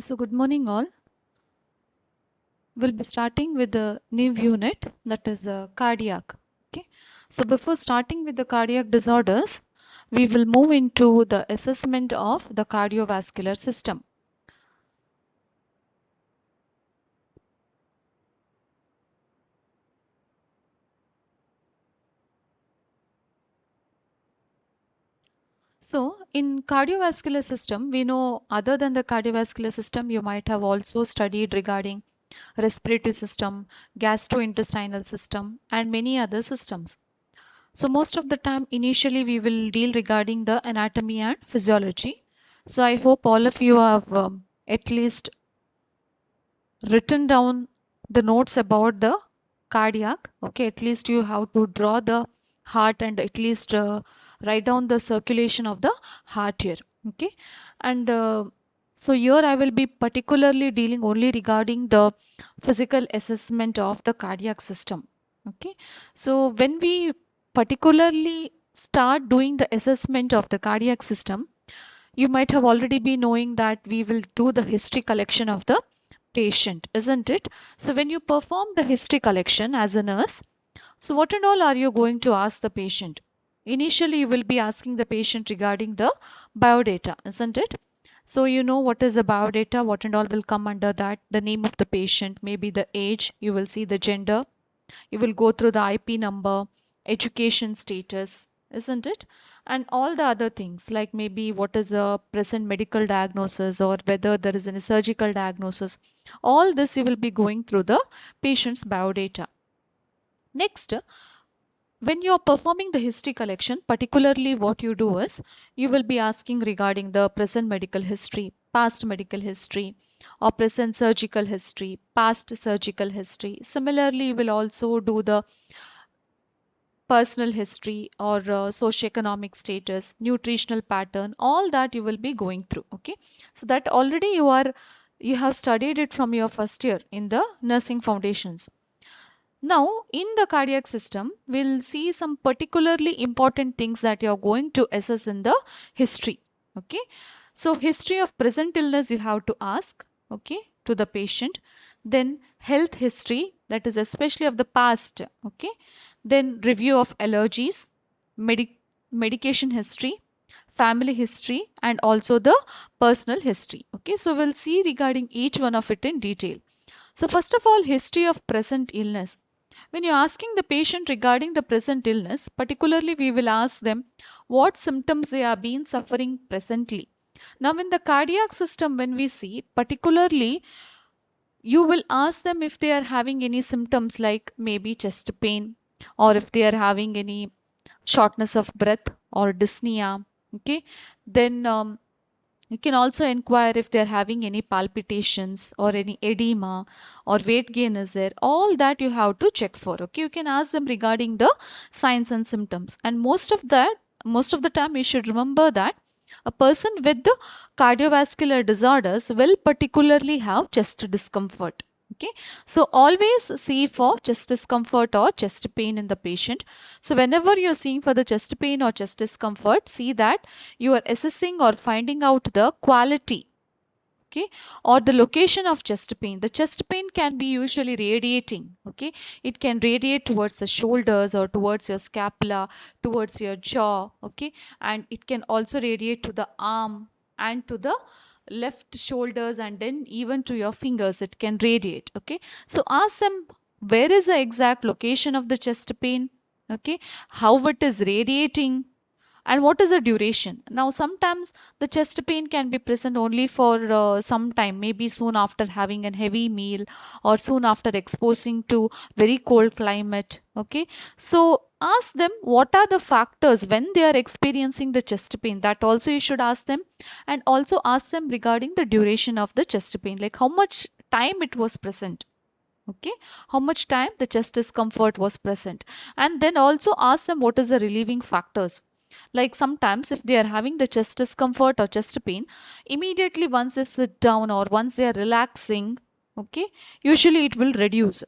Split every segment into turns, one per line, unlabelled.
So good morning all. We'll be starting with the new unit, that is cardiac. Okay. So before starting with the cardiac disorders, we will move into the assessment of the cardiovascular system. So in cardiovascular system, we know other than the cardiovascular system, you might have also studied regarding respiratory system, gastrointestinal system, and many other systems. So most of the time, initially we will deal regarding the anatomy and physiology. So I hope all of you have at least written down the notes about the cardiac. Okay, at least you have to draw the heart and at least write down the circulation of the heart here. Okay, and so here I will be particularly dealing only regarding the physical assessment of the cardiac system. Okay, so when we particularly start doing the assessment of the cardiac system, you might have already been knowing that we will do the history collection of the patient, isn't it? So when you perform the history collection as a nurse, so what and all are you going to ask the patient? Initially, you will be asking the patient regarding the biodata, isn't it? So you know what is the biodata, what and all will come under that, the name of the patient, maybe the age, you will see the gender, you will go through the IP number, education status, isn't it? And all the other things like maybe what is a present medical diagnosis or whether there is any surgical diagnosis. All this you will be going through the patient's biodata. Next, when you are performing the history collection, particularly what you do is you will be asking regarding the present medical history, past medical history, or present surgical history, past surgical history. Similarly, you will also do the personal history or socioeconomic status, nutritional pattern, all that you will be going through. Okay, so that already you have studied it from your first year in the nursing foundations. Now, in the cardiac system, we'll see some particularly important things that you're going to assess in the history. Okay, so history of present illness you have to ask, okay, to the patient. Then health history, that is especially of the past. Okay, then review of allergies, medication history, family history, and also the personal history. Okay, so we'll see regarding each one of it in detail. So first of all, history of present illness. When you're asking the patient regarding the present illness, particularly we will ask them what symptoms they are being suffering presently. Now in the cardiac system, when we see, particularly you will ask them if they are having any symptoms like maybe chest pain, or if they are having any shortness of breath or dyspnea. Okay, then you can also inquire if they're having any palpitations or any edema or weight gain is there. All that you have to check for. Okay, you can ask them regarding the signs and symptoms. And most of the time, you should remember that a person with the cardiovascular disorders will particularly have chest discomfort. Okay, so always see for chest discomfort or chest pain in the patient. So whenever you're seeing for the chest pain or chest discomfort, see that you are assessing or finding out the quality, okay, or the location of chest pain. The chest pain can be usually radiating. Okay, it can radiate towards the shoulders or towards your scapula, towards your jaw. Okay, and it can also radiate to the arm and to the left shoulders, and then even to your fingers it can radiate. Okay, so ask them where is the exact location of the chest pain. Okay, how it is radiating, and what is the duration. Now sometimes the chest pain can be present only for some time, maybe soon after having a heavy meal or soon after exposing to very cold climate. Okay, so ask them what are the factors when they are experiencing the chest pain, that also you should ask them. And also ask them regarding the duration of the chest pain, like how much time it was present. Okay, how much time the chest discomfort was present. And then also ask them what is the relieving factors. Like sometimes if they are having the chest discomfort or chest pain, immediately once they sit down or once they are relaxing, okay, usually it will reduce.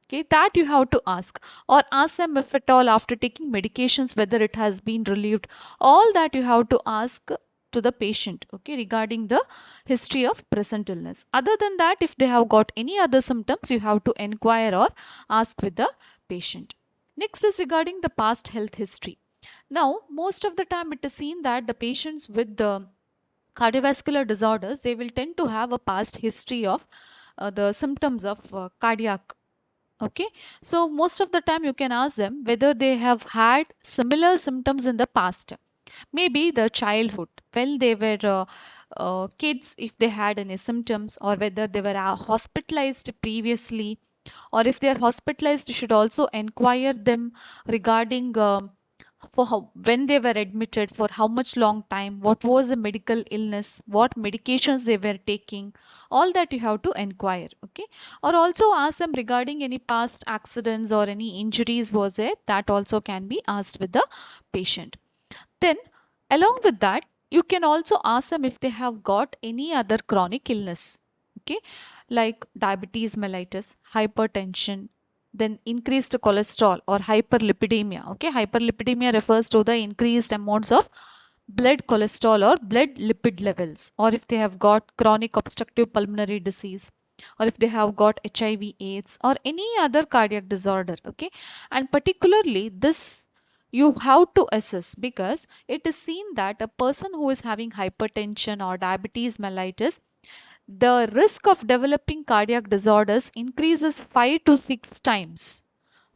Okay, that you have to ask. Or ask them if at all after taking medications whether it has been relieved. All that you have to ask to the patient, okay, regarding the history of present illness. Other than that, if they have got any other symptoms, you have to inquire or ask with the patient. Next is regarding the past health history. Now, most of the time it is seen that the patients with the cardiovascular disorders, they will tend to have a past history of the symptoms of cardiac. Okay, so most of the time you can ask them whether they have had similar symptoms in the past, maybe the childhood when they were kids, if they had any symptoms, or whether they were hospitalized previously, or if they are hospitalized you should also inquire them regarding for how, when they were admitted, for how much long time, what was the medical illness, what medications they were taking, all that you have to inquire. Okay, or also ask them regarding any past accidents or any injuries was it, that also can be asked with the patient. Then, along with that, you can also ask them if they have got any other chronic illness, okay, like diabetes mellitus, hypertension, then increased cholesterol or hyperlipidemia. Okay, hyperlipidemia refers to the increased amounts of blood cholesterol or blood lipid levels, or if they have got chronic obstructive pulmonary disease, or if they have got HIV, AIDS, or any other cardiac disorder. Okay, and particularly this you have to assess because it is seen that a person who is having hypertension or diabetes mellitus, the risk of developing cardiac disorders increases 5 to 6 times.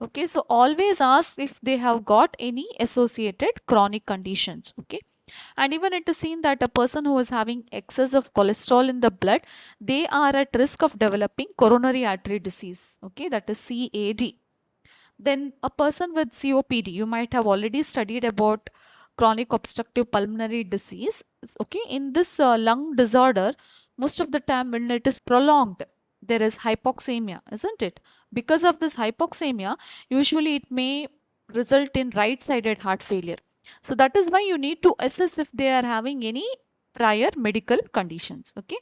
Okay, so always ask if they have got any associated chronic conditions. Okay, and even it is seen that a person who is having excess of cholesterol in the blood, they are at risk of developing coronary artery disease. Okay, that is CAD. Then a person with COPD, you might have already studied about chronic obstructive pulmonary disease. Okay, in this lung disorder, most of the time when it is prolonged, there is hypoxemia, isn't it? Because of this hypoxemia, usually it may result in right-sided heart failure. So that is why you need to assess if they are having any prior medical conditions. Okay.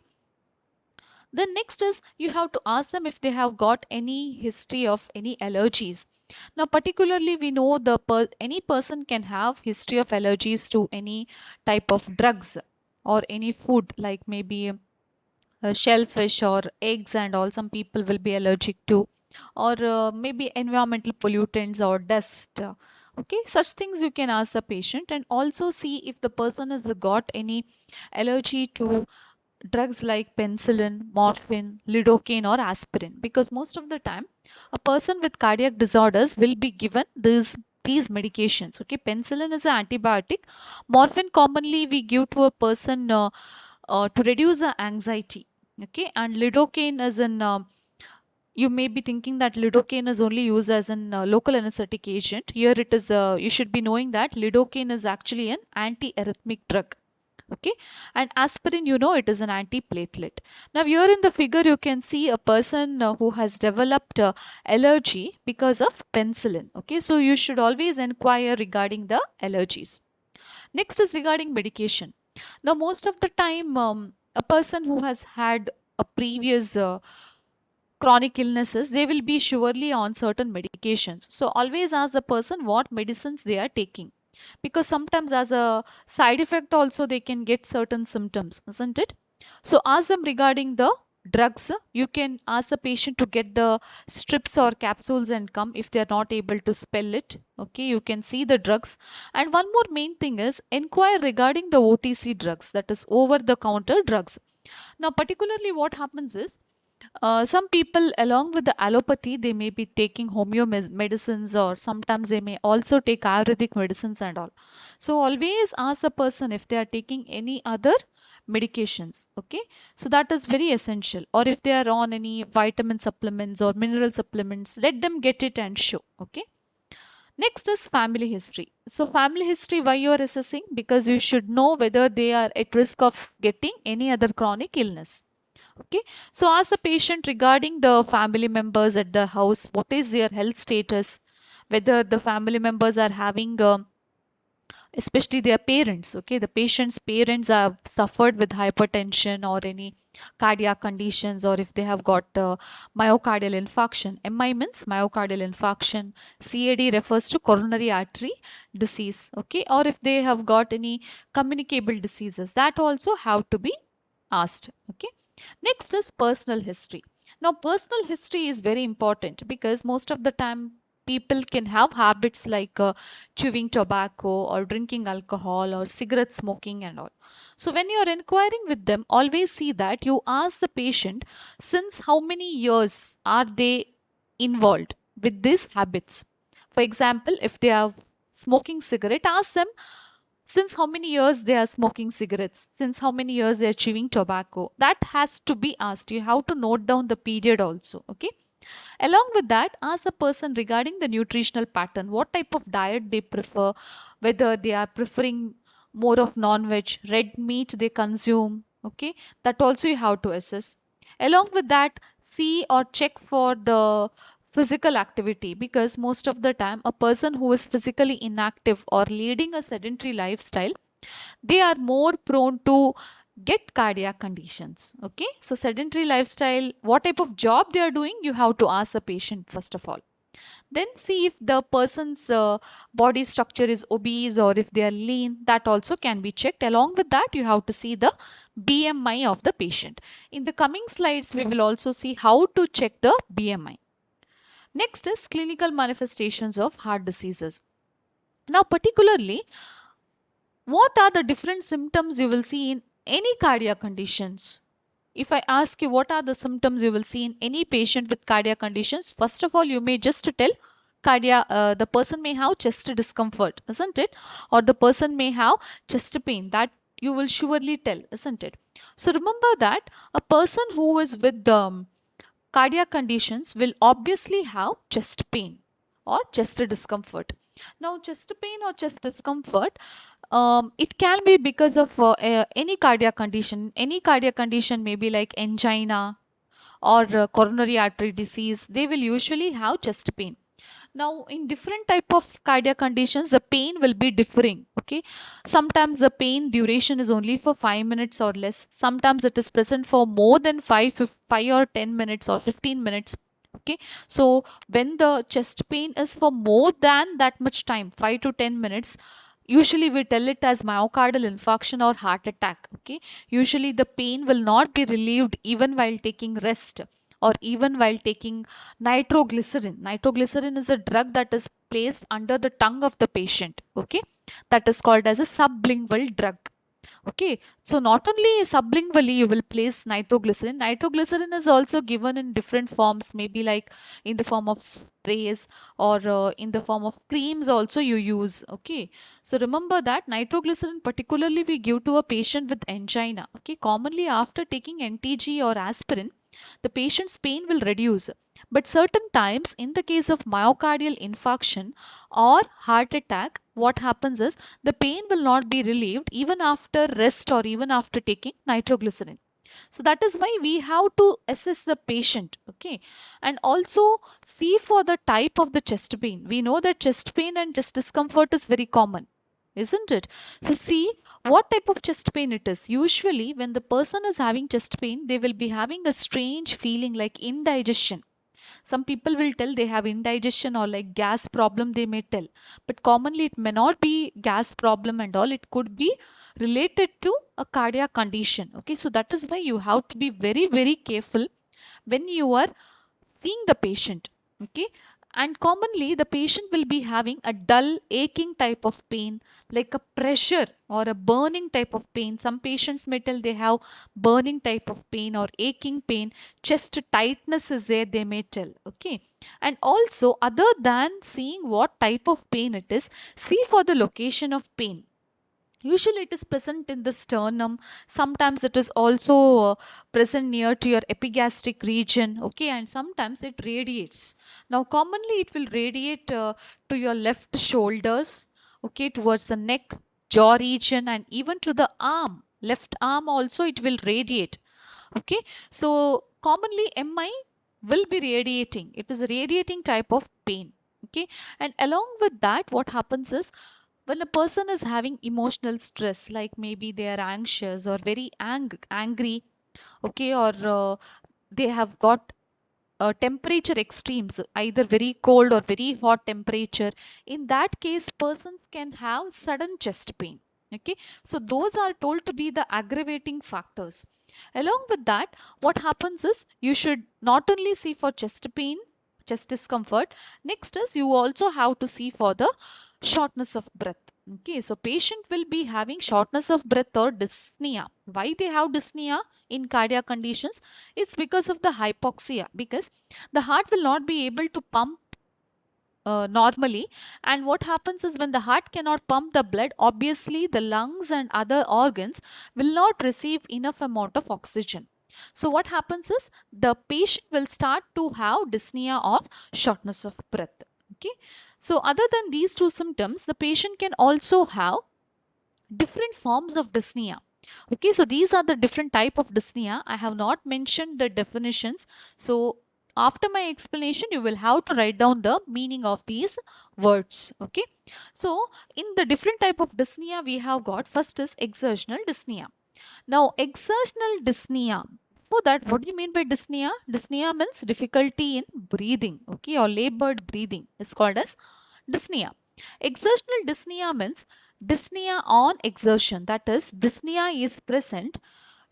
Then next is you have to ask them if they have got any history of any allergies. Now, particularly we know any person can have history of allergies to any type of drugs or any food, like maybe shellfish or eggs and all. Some people will be allergic to, or maybe environmental pollutants or dust. Okay, such things you can ask the patient, and also see if the person has got any allergy to drugs like penicillin, morphine, lidocaine, or aspirin. Because most of the time, a person with cardiac disorders will be given these medications. Okay, penicillin is an antibiotic. Morphine commonly we give to a person to reduce the anxiety. Okay, and lidocaine is an you may be thinking that lidocaine is only used as an local anesthetic agent. Here it is. You should be knowing that lidocaine is actually an anti-arrhythmic drug. Okay, and aspirin, you know, it is an antiplatelet. Now here in the figure you can see a person who has developed allergy because of penicillin. Okay, so you should always inquire regarding the allergies. Next is regarding medication. Now most of the time a person who has had a previous chronic illnesses, they will be surely on certain medications. So always ask the person what medicines they are taking, because sometimes as a side effect also they can get certain symptoms, isn't it? So ask them regarding the drugs. You can ask the patient to get the strips or capsules and come if they are not able to spell it. Okay, you can see the drugs. And one more main thing is inquire regarding the OTC drugs, that is over the counter drugs. Now particularly what happens is some people along with the allopathy, they may be taking medicines, or sometimes they may also take ayurvedic medicines and all. So always ask a person if they are taking any other medications. Okay, so that is very essential. Or if they are on any vitamin supplements or mineral supplements, let them get it and show. Okay, next is family history. So family history, why you are assessing? Because you should know whether they are at risk of getting any other chronic illness. Okay, so ask the patient regarding the family members at the house, what is their health status, whether the family members are having especially their parents. Okay, the patient's parents have suffered with hypertension or any cardiac conditions, or if they have got myocardial infarction. MI means myocardial infarction. CAD refers to coronary artery disease. Okay, or if they have got any communicable diseases, that also have to be asked. Okay, next is personal history. Now personal history is very important because most of the time people can have habits like chewing tobacco or drinking alcohol or cigarette smoking and all. So when you are inquiring with them, always see that you ask the patient since how many years are they involved with these habits. For example, if they are smoking cigarette, ask them since how many years they are smoking cigarettes, since how many years they are chewing tobacco. That has to be asked. You have to note down the period also. Okay. Along with that, ask a person regarding the nutritional pattern, what type of diet they prefer, whether they are preferring more of non-veg, red meat they consume. Okay, that also you have to assess. Along with that, see or check for the physical activity, because most of the time a person who is physically inactive or leading a sedentary lifestyle, they are more prone to get cardiac conditions. Okay, so sedentary lifestyle, what type of job they are doing, you have to ask a patient first of all. Then see if the person's body structure is obese or if they are lean, that also can be checked. Along with that, you have to see the BMI of the patient. In the coming slides, we will also see how to check the BMI. Next is clinical manifestations of heart diseases. Now particularly, what are the different symptoms you will see in any cardiac conditions? If I ask you what are the symptoms you will see in any patient with cardiac conditions, first of all, you may just tell the person may have chest discomfort, isn't it? Or the person may have chest pain. That you will surely tell, isn't it? So remember that a person who is with cardiac conditions will obviously have chest pain or chest discomfort. Now, chest pain or chest discomfort, it can be because of any cardiac condition. Any cardiac condition may be like angina or coronary artery disease. They will usually have chest pain. Now in different type of cardiac conditions, the pain will be differing. Okay, sometimes the pain duration is only for 5 minutes or less, sometimes it is present for more than 5 or 10 minutes or 15 minutes. Okay, so when the chest pain is for more than that much time, 5 to 10 minutes, usually we tell it as myocardial infarction or heart attack. Okay, usually the pain will not be relieved even while taking rest or even while taking nitroglycerin. Nitroglycerin is a drug that is placed under the tongue of the patient. Okay, that is called as a sublingual drug. Okay, so not only sublingually you will place nitroglycerin, nitroglycerin is also given in different forms, maybe like in the form of sprays or in the form of creams also you use. Okay, so remember that nitroglycerin particularly we give to a patient with angina. Okay, commonly after taking NTG or aspirin, the patient's pain will reduce. But certain times, in the case of myocardial infarction or heart attack, what happens is the pain will not be relieved even after rest or even after taking nitroglycerin. So that is why we have to assess the patient. Okay, and also see for the type of the chest pain. We know that chest pain and chest discomfort is very common, isn't it? So see what type of chest pain it is. Usually when the person is having chest pain, they will be having a strange feeling like indigestion. Some people will tell they have indigestion or like gas problem, they may tell, but commonly it may not be gas problem and all. It could be related to a cardiac condition. Okay, so that is why you have to be very very careful when you are seeing the patient. Okay, and commonly the patient will be having a dull aching type of pain, like a pressure or a burning type of pain. Some patients may tell they have burning type of pain or aching pain, chest tightness is there, they may tell. Okay, and also other than seeing what type of pain it is, see for the location of pain. Usually it is present in the sternum. Sometimes it is also present near to your epigastric region. Okay, and sometimes it radiates. Now commonly it will radiate to your left shoulders, okay, towards the neck, jaw region, and even to the arm, left arm also it will radiate. Okay, so commonly MI will be radiating. It is a radiating type of pain. Okay, and along with that what happens is when a person is having emotional stress, like maybe they are anxious or very angry, okay, or they have got temperature extremes, either very cold or very hot temperature, in that case persons can have sudden chest pain. Okay, so those are told to be the aggravating factors. Along with that, what happens is you should not only see for chest pain, chest discomfort, next is you also have to see for the shortness of breath. Okay, so patient will be having shortness of breath or dyspnea. Why they have dyspnea in cardiac conditions? It's because of the hypoxia, because the heart will not be able to pump normally. And what happens is when the heart cannot pump the blood, obviously the lungs and other organs will not receive enough amount of oxygen. So what happens is the patient will start to have dyspnea or shortness of breath. Okay, so other than these two symptoms, the patient can also have different forms of dyspnea. Okay, so these are the different type of dyspnea. I have not mentioned the definitions, so after my explanation you will have to write down the meaning of these words. Okay, so in the different type of dyspnea we have got, first is exertional dyspnea. Now exertional dyspnea, for that, what do you mean by dyspnea? Dyspnea means difficulty in breathing, okay, or labored breathing is called as dyspnea. Exertional dyspnea means dyspnea on exertion, that is, dyspnea is present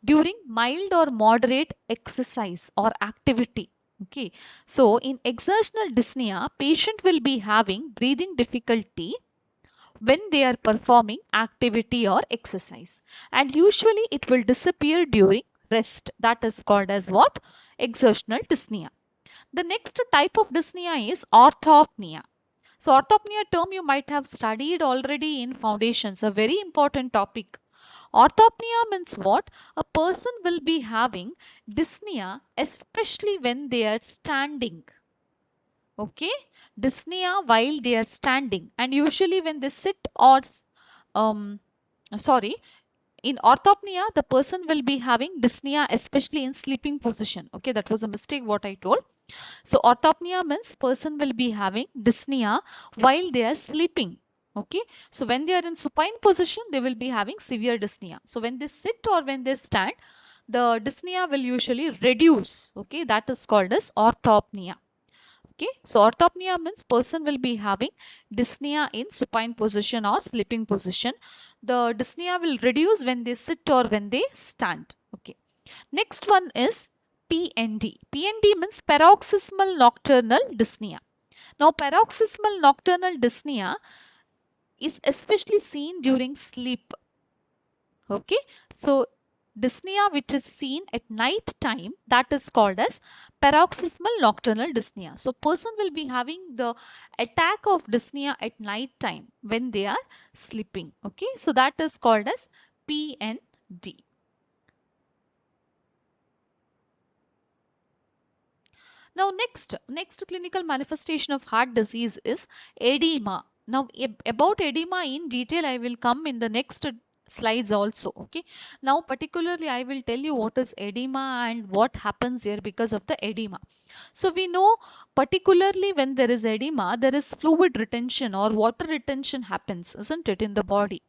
during mild or moderate exercise or activity. Okay, so in exertional dyspnea, patient will be having breathing difficulty when they are performing activity or exercise, and usually it will disappear during rest. That is called as what? Exertional dyspnea. The next type of dyspnea is orthopnea. So orthopnea term you might have studied already in foundations, a very important topic. Orthopnea means what? A person will be having dyspnea especially when they are standing. Okay, dyspnea while they are standing, and usually when they sit or um sorry, in orthopnea the person will be having dyspnea especially in sleeping position. Okay, that was a mistake what I told. So orthopnea means person will be having dyspnea while they are sleeping. Okay, so when they are in supine position they will be having severe dyspnea. So when they sit or when they stand, the dyspnea will usually reduce. Okay, that is called as orthopnea. Okay, so orthopnea means person will be having dyspnea in supine position or sleeping position. The dyspnea will reduce when they sit or when they stand. Okay, next one is PND. PND means paroxysmal nocturnal dyspnea. Now paroxysmal nocturnal dyspnea is especially seen during sleep. Okay, so dyspnea which is seen at night time, that is called as paroxysmal nocturnal dyspnea. So person will be having the attack of dyspnea at night time when they are sleeping. Okay, so that is called as PND. Now next clinical manifestation of heart disease is edema. Now about edema in detail I will come in the next slides also. Okay, now particularly I will tell you what is edema and what happens here because of the edema. So we know particularly when there is edema there is fluid retention or water retention happens, isn't it, in the body.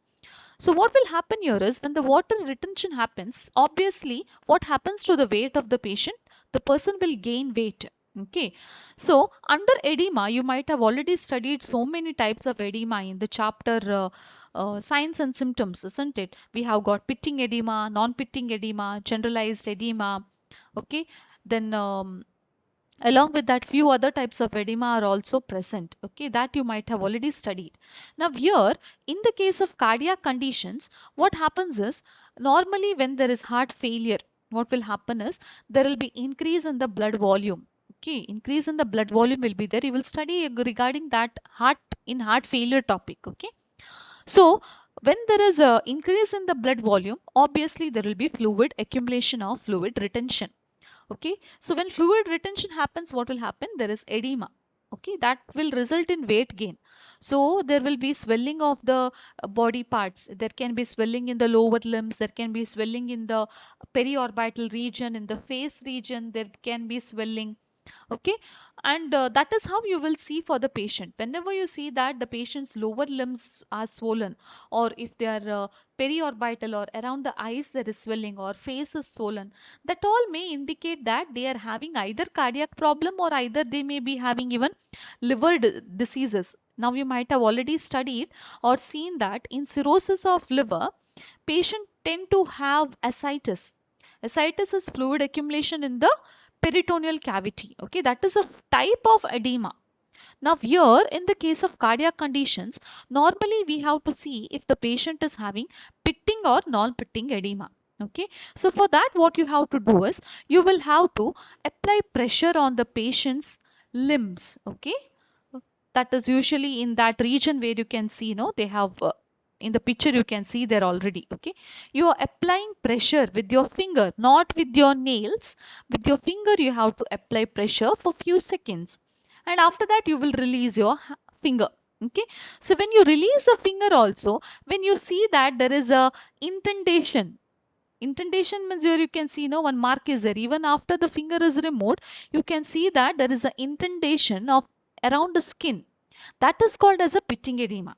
So what will happen here is when the water retention happens, obviously what happens to the weight of the patient? The person will gain weight. Okay. So under edema, you might have already studied so many types of edema in the chapter signs and symptoms, isn't it? We have got pitting edema, non-pitting edema, generalized edema. Okay. Then along with that few other types of edema are also present. Okay, that you might have already studied. Now here in the case of cardiac conditions, what happens is normally when there is heart failure, what will happen is there will be increase in the blood volume. Okay, increase in the blood volume will be there. You will study regarding that heart in heart failure topic. Okay, so when there is a increase in the blood volume, obviously there will be fluid accumulation or fluid retention. Okay, so when fluid retention happens, what will happen? There is edema. Okay, that will result in weight gain. So there will be swelling of the body parts. There can be swelling in the lower limbs. There can be swelling in the periorbital region, in the face region. There can be swelling. Okay, and that is how you will see for the patient. Whenever you see that the patient's lower limbs are swollen, or if they are periorbital, or around the eyes there is swelling, or face is swollen, that all may indicate that they are having either cardiac problem, or either they may be having even liver diseases. Now you might have already studied or seen that in cirrhosis of liver, patients tend to have ascites. Ascites is fluid accumulation in the peritoneal cavity. Okay, that is a type of edema. Now, here in the case of cardiac conditions, normally we have to see if the patient is having pitting or non-pitting edema. Okay, so for that, what you have to do is you will have to apply pressure on the patient's limbs. Okay, that is usually in that region where you can see, they have in the picture you can see there already. Okay, you are applying pressure with your finger, not with your nails. With your finger you have to apply pressure for few seconds, and after that you will release your finger. Okay, so when you release the finger also, when you see that there is a indentation. Indentation means here you can see, one mark is there. Even after the finger is removed, you can see that there is an indentation of around the skin. That is called as a pitting edema.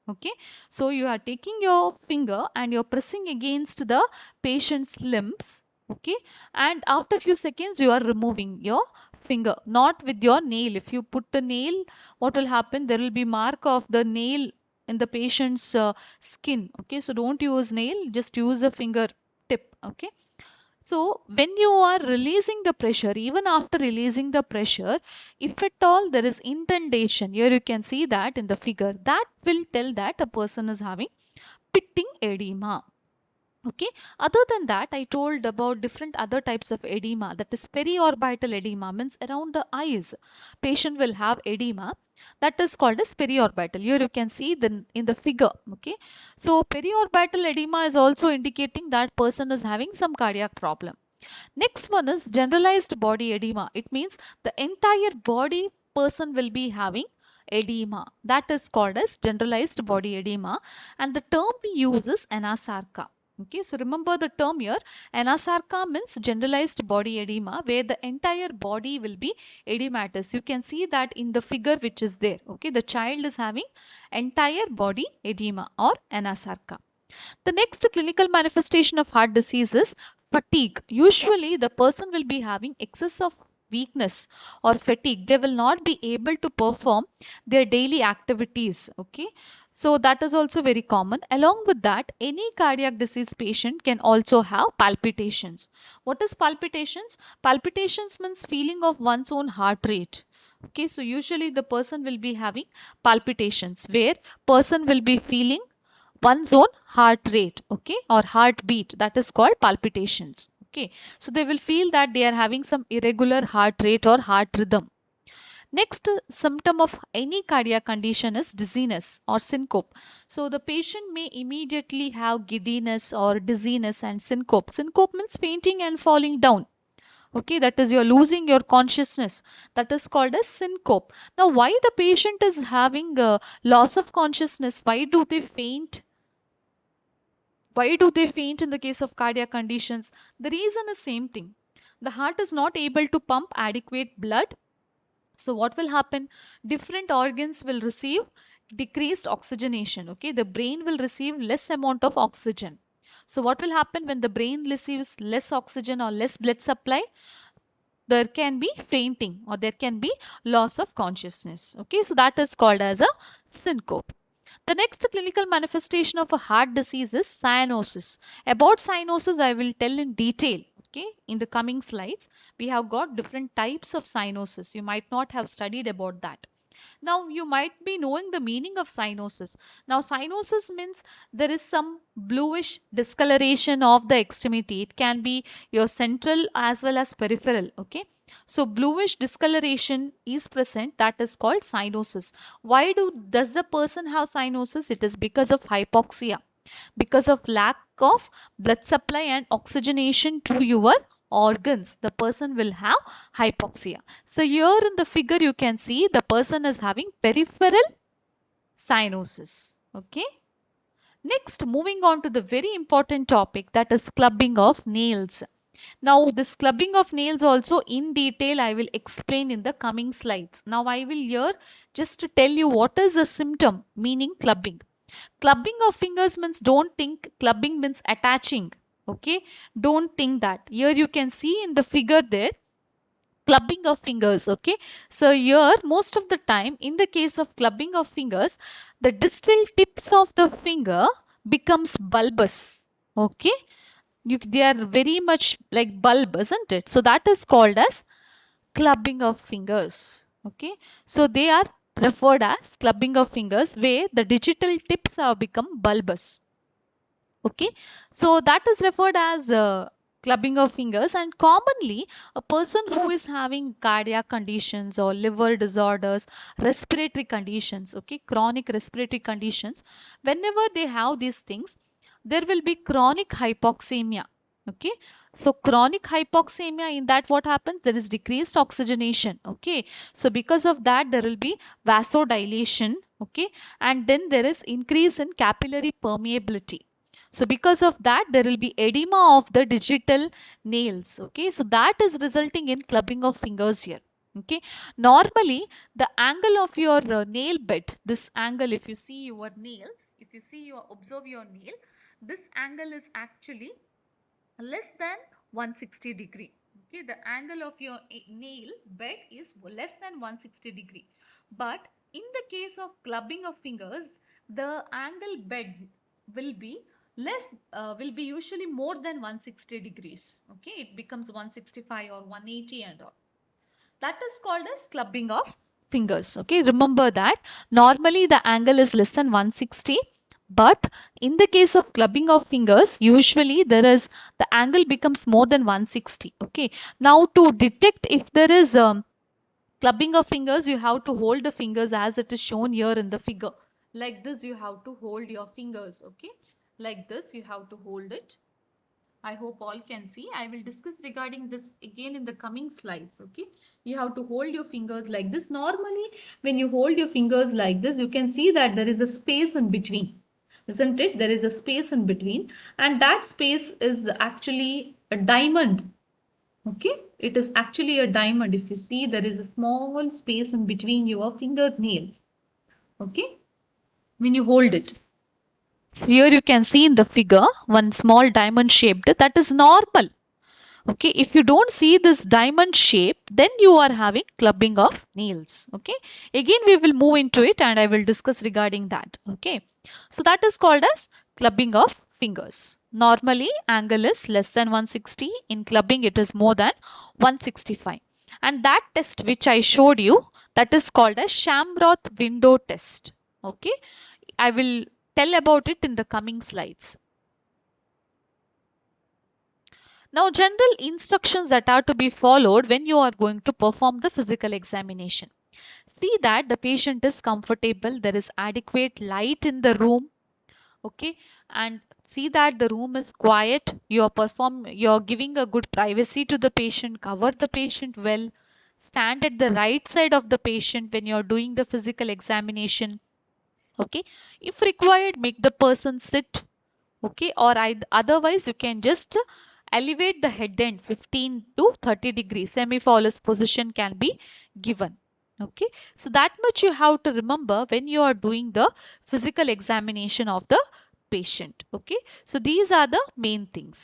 Okay, so you are taking your finger and you're pressing against the patient's limbs. Okay, and after few seconds you are removing your finger, not with your nail. If you put the nail, what will happen? There will be mark of the nail in the patient's skin. Okay, so don't use nail, just use a finger tip. Okay, so when you are releasing the pressure, even after releasing the pressure, if at all there is indentation, here you can see that in the figure, that will tell that a person is having pitting edema. Okay, other than that, I told about different other types of edema. That is periorbital edema, means around the eyes patient will have edema. That is called as periorbital. Here you can see the in the figure. Okay, so periorbital edema is also indicating that person is having some cardiac problem. Next one is generalized body edema. It means the entire body person will be having edema. That is called as generalized body edema, and the term we use is anasarca. Okay, so remember the term here. Anasarca means generalized body edema, where the entire body will be edematous. You can see that in the figure which is there. Okay, the child is having entire body edema or anasarca. The next clinical manifestation of heart disease is fatigue. Usually, the person will be having excess of weakness or fatigue. They will not be able to perform their daily activities. Okay, so that is also very common. Along with that, any cardiac disease patient can also have palpitations. What is palpitations? Palpitations means feeling of one's own heart rate. Okay, so usually the person will be having palpitations, where person will be feeling one's own heart rate, okay, or heartbeat. That is called palpitations. Okay, so they will feel that they are having some irregular heart rate or heart rhythm. Next symptom of any cardiac condition is dizziness or syncope. So the patient may immediately have giddiness or dizziness and syncope. Syncope means fainting and falling down. Okay, that is you're losing your consciousness. That is called as syncope. Now, why the patient is having loss of consciousness? Why do they faint? Why do they faint in the case of cardiac conditions? The reason is same thing. The heart is not able to pump adequate blood. So what will happen? Different organs will receive decreased oxygenation. Okay, the brain will receive less amount of oxygen. So what will happen when the brain receives less oxygen or less blood supply? There can be fainting or there can be loss of consciousness. Okay, so that is called as a syncope. The next clinical manifestation of a heart disease is cyanosis. About cyanosis, I will tell in detail. Okay, in the coming slides, we have got different types of cyanosis. You might not have studied about that. Now, you might be knowing the meaning of cyanosis. Now, cyanosis means there is some bluish discoloration of the extremity. It can be your central as well as peripheral. Okay. So, bluish discoloration is present. That is called cyanosis. Why does the person have cyanosis? It is because of hypoxia, because of lack of blood supply and oxygenation to your organs. The person will have hypoxia. So here in the figure you can see the person is having peripheral cyanosis. Okay, next moving on to the very important topic, that is clubbing of nails. Now this clubbing of nails also in detail I will explain in the coming slides. Now I will here just to tell you what is a symptom meaning clubbing. Clubbing of fingers means, don't think clubbing means attaching. Okay, don't think that. Here you can see in the figure there, clubbing of fingers. Okay, so here most of the time in the case of clubbing of fingers, the distal tips of the finger becomes bulbous. Okay, they are very much like bulb, isn't it? So that is called as clubbing of fingers. Okay, so they are referred as clubbing of fingers where the digital tips have become bulbous. Okay, so that is referred as clubbing of fingers, and commonly a person who is having cardiac conditions or liver disorders, respiratory conditions, okay, chronic respiratory conditions, whenever they have these things, there will be chronic hypoxemia. Okay, so chronic hypoxemia, in that what happens, there is decreased oxygenation. Okay, so because of that there will be vasodilation. Okay, and then there is increase in capillary permeability. So because of that, there will be edema of the digital nails. Okay, so that is resulting in clubbing of fingers here. Okay, normally the angle of your nail bed, this angle, if you see your nails, if you see your observe your nail, this angle is actually less than 160 degree. Okay, the angle of your nail bed is less than 160 degree. But in the case of clubbing of fingers, the angle bed will be less, will be usually more than 160 degrees. Okay, it becomes 165 or 180 and all. That is called as clubbing of fingers. Okay, remember that normally the angle is less than 160, but in the case of clubbing of fingers, usually there is, the angle becomes more than 160. Okay, now to detect if there is clubbing of fingers, you have to hold the fingers as it is shown here in the figure. Like this you have to hold your fingers. Okay, like this you have to hold it. I hope all can see. I will discuss regarding this again in the coming slides. Okay, you have to hold your fingers like this. Normally when you hold your fingers like this, you can see that there is a space in between, isn't it? There is a space in between, and that space is actually a diamond. Okay, it is actually a diamond. If you see, there is a small space in between your fingernails. Okay, when you hold it. So here you can see in the figure one small diamond shaped, that is normal. Okay, if you don't see this diamond shape, then you are having clubbing of nails. Okay, again we will move into it and I will discuss regarding that. Okay, so that is called as clubbing of fingers. Normally angle is less than 160, in clubbing it is more than 165, and that test which I showed you, that is called as Shamroth window test. Okay, I will tell about it in the coming slides. Now, general instructions that are to be followed when you are going to perform the physical examination. See that the patient is comfortable, there is adequate light in the room, okay, and see that the room is quiet, you're giving a good privacy to the patient, cover the patient well, stand at the right side of the patient when you're doing the physical examination. Okay, if required, make the person sit. Okay, or otherwise you can just elevate the head end 15 to 30 degrees, semi-phallus position can be given. Okay, so that much you have to remember when you are doing the physical examination of the patient. Okay, so these are the main things.